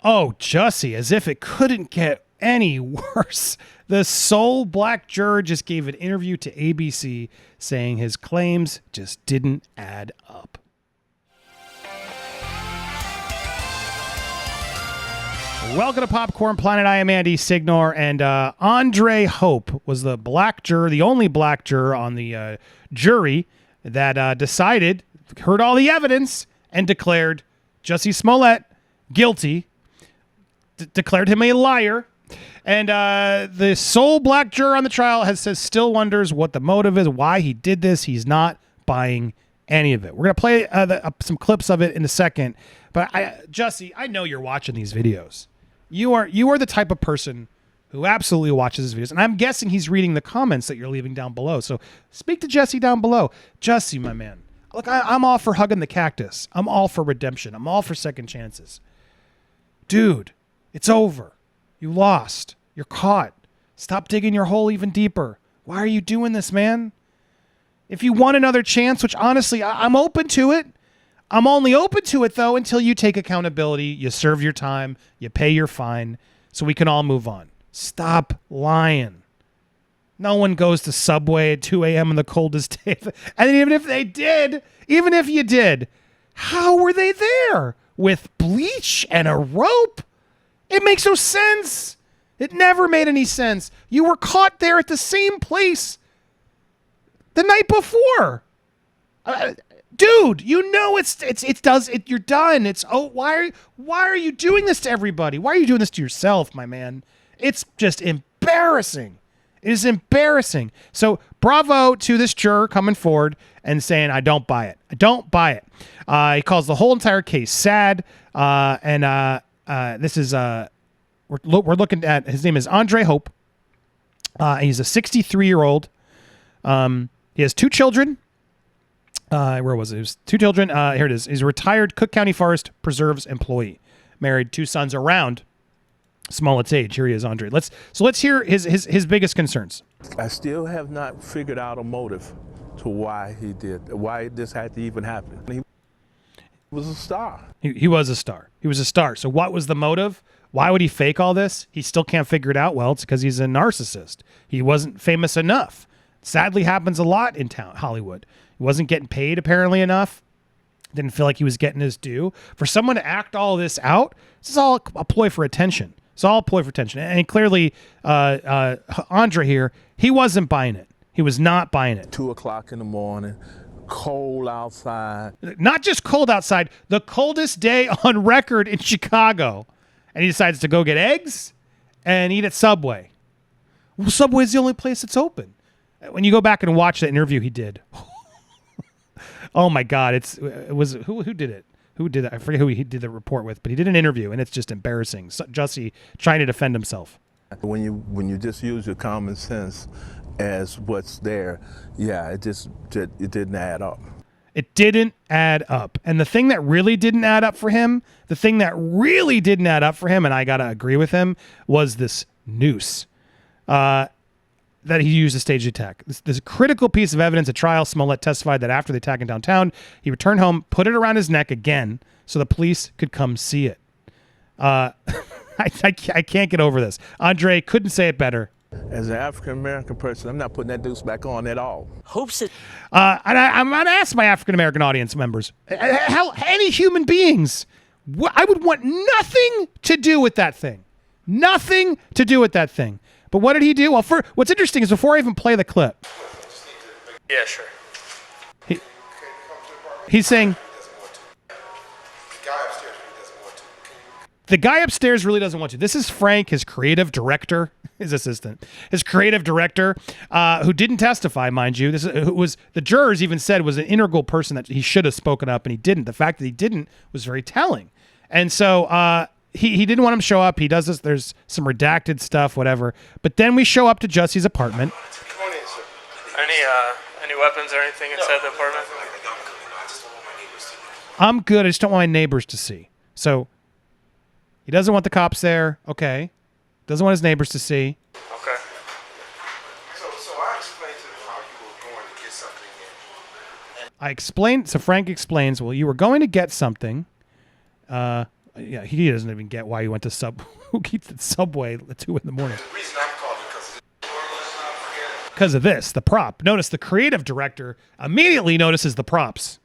Oh, Jussie, as if it couldn't get any worse. The sole black juror just gave an interview to ABC saying his claims just didn't add up. Welcome to Popcorn Planet. I am Andy Signor, and Andre Hope was the black juror, the only black juror on the jury that heard all the evidence, and declared Jussie Smollett guilty, declared him a liar. And the sole black juror on the trial still wonders what the motive is, why he did this. He's not buying any of it. We're going to play some clips of it in a second. But Jussie, I know you're watching these videos. You are the type of person who absolutely watches these videos. And I'm guessing he's reading the comments that you're leaving down below. So speak to Jussie down below. Jussie, my man. Look, I'm all for hugging the cactus. I'm all for redemption. I'm all for second chances. Dude, it's over. You lost. You're caught. Stop digging your hole even deeper. Why are you doing this, man? If you want another chance, which honestly, I'm open to it. I'm only open to it, though, until you take accountability, you serve your time, you pay your fine, so we can all move on. Stop lying. No one goes to Subway at 2 a.m. on the coldest day. And even if they did, even if you did, how were they there? With bleach and a rope? It makes no sense. It never made any sense. You were caught there at the same place the night before. Dude, you know you're done. Why are you doing this to everybody? Why are you doing this to yourself, my man? It's just embarrassing. It is embarrassing. So bravo to this juror coming forward and saying, I don't buy it. I don't buy it. He calls the whole entire case sad. This is we're looking at, his name is Andre Hope. He's a 63-year-old. He has two children. Where was it? It was two children. Here it is. He's a retired Cook County Forest Preserves employee. Married, two sons around Smollett's age. Here he is, Andre. Let's hear his biggest concerns. I still have not figured out a motive to why this had to even happen. He was a star. He was a star. He was a star. So what was the motive? Why would he fake all this? He still can't figure it out. Well, it's because he's a narcissist. He wasn't famous enough. Sadly happens a lot in Hollywood. He wasn't getting paid apparently enough. Didn't feel like he was getting his due. For someone to act all this out, this is all a ploy for attention. It's all a ploy for attention. And clearly, Andre here, he wasn't buying it. He was not buying it. 2 o'clock in the morning, cold outside. Not just cold outside, the coldest day on record in Chicago. And he decides to go get eggs and eat at Subway. Well, Subway's the only place that's open. When you go back and watch that interview he did, oh my God, it was who did it? Who did it? I forget who he did the report with, but he did an interview, and it's just embarrassing. Jussie trying to defend himself. When you just use your common sense as what's there, yeah, it didn't add up. It didn't add up. And the thing that really didn't add up for him, and I got to agree with him, was this noose that he used to stage the attack. This critical piece of evidence at trial. Smollet testified that after the attack in downtown, he returned home, put it around his neck again so the police could come see it. I can't get over this. Andre couldn't say it better. As an African-American person, I'm not putting that noose back on at all. Hopes it. And I'm going to ask my African-American audience members, any human beings, I would want nothing to do with that thing. Nothing to do with that thing. But what did he do? Well, what's interesting is before I even play the clip. Yeah, sure. He's saying the guy upstairs really doesn't want to. This is Frank, his creative director, his assistant, his creative director, who didn't testify, mind you. Who was the jurors even said was an integral person that he should have spoken up, and he didn't. The fact that he didn't was very telling. And so he didn't want him to show up. He does this. There's some redacted stuff, whatever. But then we show up to Jussie's apartment. Any weapons or anything inside the apartment? I'm good. I just don't want my neighbors to see. So he doesn't want the cops there. Okay. Doesn't want his neighbors to see. Okay. So I explained to him how you were going to get something in. So Frank explains, well, you were going to get something. Yeah, he doesn't even get why he went to who keeps the Subway at 2 a.m. The reason I'm calling Because of this, the prop. Notice the creative director immediately notices the props.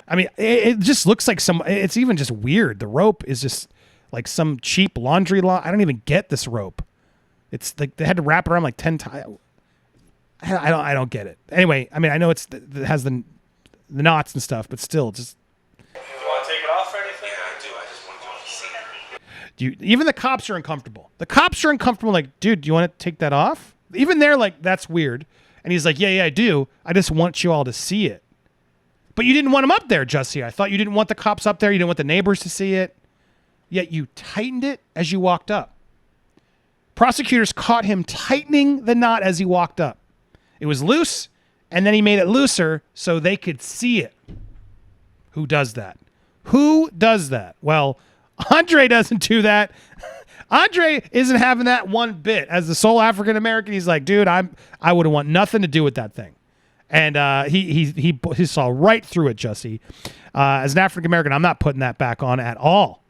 I mean, it just looks like it's even just weird. The rope is just like some cheap laundry line. I don't even get this rope. It's like they had to wrap it around like 10 times. I don't get it. Anyway, I mean, I know it has the knots and stuff, but still, just. You want to take it off or anything? Yeah, I do. I just want to see it. Even the cops are uncomfortable. The cops are uncomfortable. Like, dude, do you want to take that off? Even they're like, that's weird. And he's like, yeah, I do. I just want you all to see it. But you didn't want him up there, Jussie. I thought you didn't want the cops up there. You didn't want the neighbors to see it. Yet you tightened it as you walked up. Prosecutors caught him tightening the knot as he walked up. It was loose, and then he made it looser so they could see it. Who does that? Who does that? Well, Andre doesn't do that. Andre isn't having that one bit. As the sole African American, he's like, dude, I would want nothing to do with that thing. And he saw right through it, Jussie. As an African American, I'm not putting that back on at all.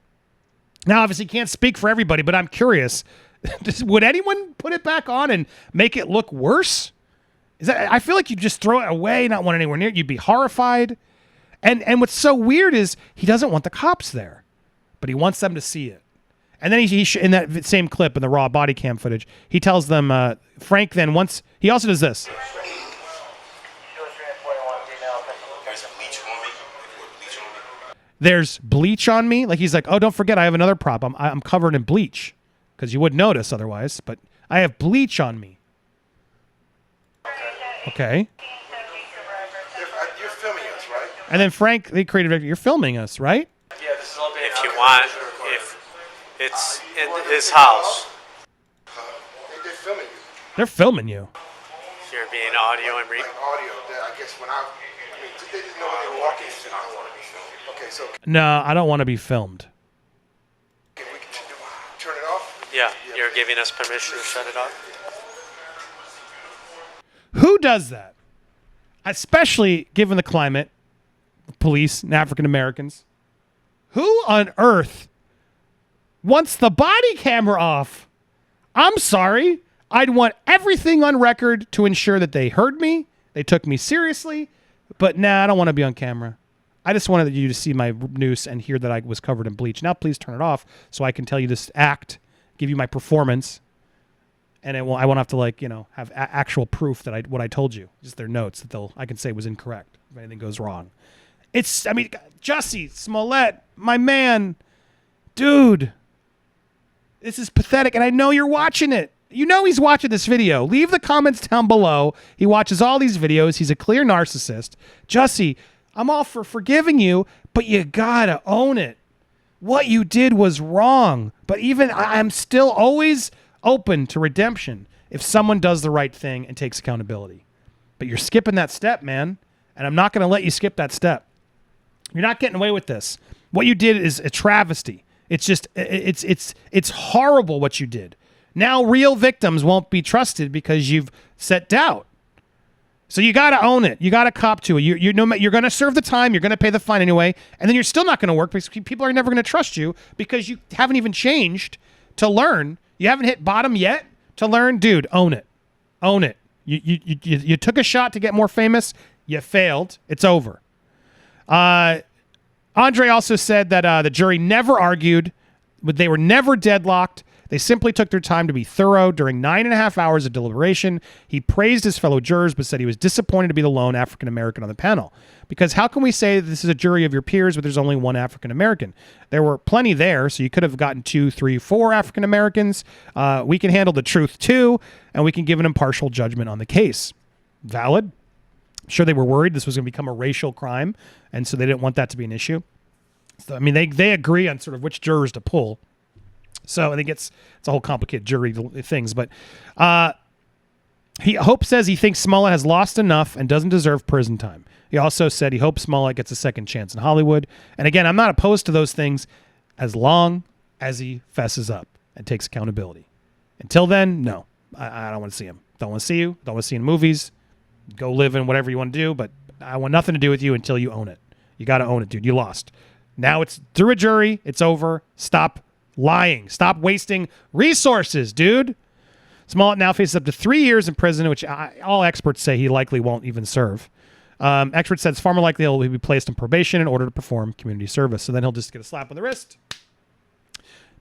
Now, obviously, can't speak for everybody, but I'm curious. Would anyone put it back on and make it look worse? I feel like you'd just throw it away, not want anywhere near it. You'd be horrified. And what's so weird is he doesn't want the cops there, but he wants them to see it. And then he in that same clip in the raw body cam footage, he tells them, Frank then once, he also does this. There's bleach on me. Like he's like, oh, don't forget, I have another prop. I'm covered in bleach because you wouldn't notice otherwise, but I have bleach on me. Okay. You're filming us, right? And then Frank, the creative director, you're filming us, right? Yeah, this is all being if you want. If it's in his house. They're filming you. They're filming you. You're being audio and read. Like audio. I guess when I mean, they didn't know when they were walking. Said, I don't want to be filmed. Okay, so No, I don't want to be filmed. can we turn it off? Yeah, you're giving us permission to shut it off. Who does that? Especially given the climate, police and African Americans. Who on earth wants the body camera off? I'm sorry. I'd want everything on record to ensure that they heard me, they took me seriously, but nah, I don't want to be on camera. I just wanted you to see my noose and hear that I was covered in bleach. Now please turn it off so I can tell you this act, give you my performance, and I won't have to have actual proof that what I told you, just their notes that I can say was incorrect if anything goes wrong. Jussie Smollett, my man, dude, this is pathetic, and I know you're watching it. You know he's watching this video. Leave the comments down below. He watches all these videos. He's a clear narcissist. Jussie, I'm all for forgiving you, but you gotta own it. What you did was wrong, but even I'm still always open to redemption if someone does the right thing and takes accountability. But you're skipping that step, man, and I'm not going to let you skip that step. You're not getting away with this. What you did is a travesty. It's just it's horrible what you did. Now real victims won't be trusted because you've set doubt. So you got to own it. You got to cop to it. You're going to serve the time. You're going to pay the fine anyway, and then you're still not going to work because people are never going to trust you because you haven't even changed to learn. You haven't hit bottom yet to learn. Dude, own it. Own it. You took a shot to get more famous. You failed. It's over. Andre also said that the jury never argued. They were never deadlocked. They simply took their time to be thorough during 9.5 hours of deliberation. He praised his fellow jurors, but said he was disappointed to be the lone African-American on the panel. Because how can we say that this is a jury of your peers, but there's only one African-American? There were plenty there, so you could have gotten 2, 3, 4 African-Americans. We can handle the truth, too, and we can give an impartial judgment on the case. Valid. I'm sure they were worried this was going to become a racial crime, and so they didn't want that to be an issue. So, I mean, they agree on sort of which jurors to pull. So I think it's a whole complicated jury things. But Hope says he thinks Smollet has lost enough and doesn't deserve prison time. He also said he hopes Smollet gets a second chance in Hollywood. And again, I'm not opposed to those things as long as he fesses up and takes accountability. Until then, no, I don't want to see him. Don't want to see you. Don't want to see you in movies. Go live in whatever you want to do. But I want nothing to do with you until you own it. You got to own it, dude. You lost. Now it's through a jury. It's over. Stop lying. Stop wasting resources, dude. Smollet now faces up to 3 years in prison, which all experts say he likely won't even serve. Experts said it's far more likely he'll be placed on probation in order to perform community service. So then he'll just get a slap on the wrist,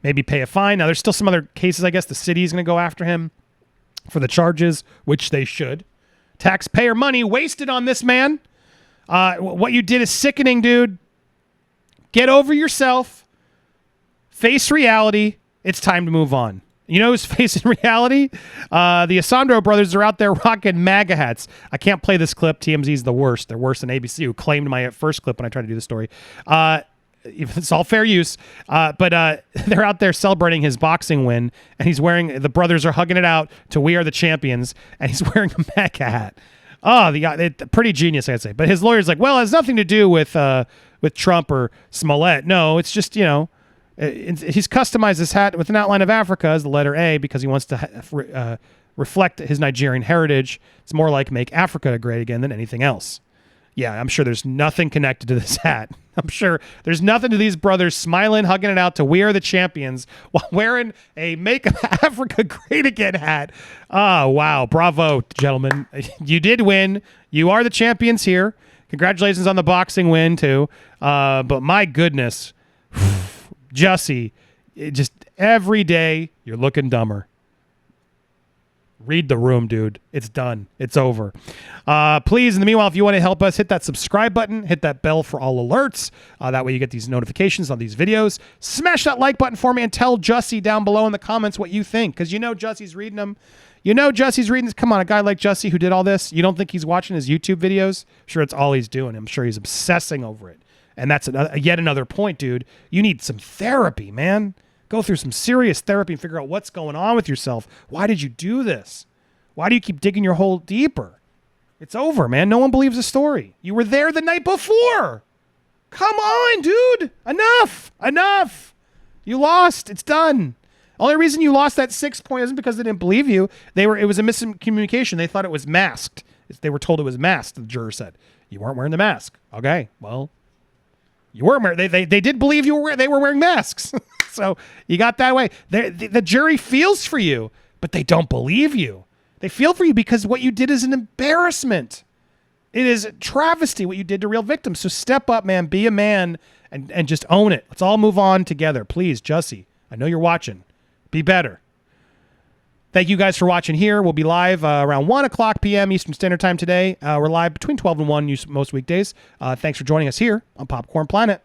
maybe pay a fine. Now, there's still some other cases, I guess. The city's going to go after him for the charges, which they should. Taxpayer money wasted on this man. What you did is sickening, dude. Get over yourself. Face reality. It's time to move on. You know who's facing reality? The Asandro brothers are out there rocking MAGA hats. I can't play this clip. TMZ's the worst. They're worse than ABC, who claimed my first clip when I tried to do the story. It's all fair use. But they're out there celebrating his boxing win, and the brothers are hugging it out to "We Are the Champions," and he's wearing a MAGA hat. Oh, the guy, pretty genius, I'd say. But his lawyer's like, well, it has nothing to do with Trump or Smollet. No, it's just, he's customized this hat with an outline of Africa as the letter A because he wants to reflect his Nigerian heritage. It's more like make Africa great again than anything else. Yeah, I'm sure there's nothing connected to this hat. I'm sure there's nothing to these brothers smiling, hugging it out to "We Are the Champions" while wearing a "Make Africa Great Again" hat. Oh, wow. Bravo, gentlemen. You did win. You are the champions here. Congratulations on the boxing win, too. But my goodness, Jussie, just every day you're looking dumber. Read the room, dude. It's done. It's over. Please, in the meanwhile, if you want to help us, hit that subscribe button. Hit that bell for all alerts. That way you get these notifications on these videos. Smash that like button for me and tell Jussie down below in the comments what you think, because Jussie's reading them. Jussie's reading this. Come on, a guy like Jussie who did all this, you don't think he's watching his YouTube videos? Sure, it's all he's doing. I'm sure he's obsessing over it. And that's yet another point, dude. You need some therapy, man. Go through some serious therapy and figure out what's going on with yourself. Why did you do this? Why do you keep digging your hole deeper? It's over, man. No one believes the story. You were there the night before. Come on, dude. Enough. You lost. It's done. Only reason you lost that 6 point isn't because they didn't believe you. It was a miscommunication. They thought it was masked. They were told it was masked, the juror said. You weren't wearing the mask. Okay, well, you weren't wearing. They did believe they were wearing masks. So you got that way. The jury feels for you, but they don't believe you. They feel for you because what you did is an embarrassment. It is a travesty what you did to real victims. So step up, man. Be a man and just own it. Let's all move on together. Please, Jussie, I know you're watching. Be better. Thank you guys for watching here. We'll be live around 1 o'clock p.m. Eastern Standard Time today. We're live between 12 and 1 most weekdays. Thanks for joining us here on Popcorn Planet.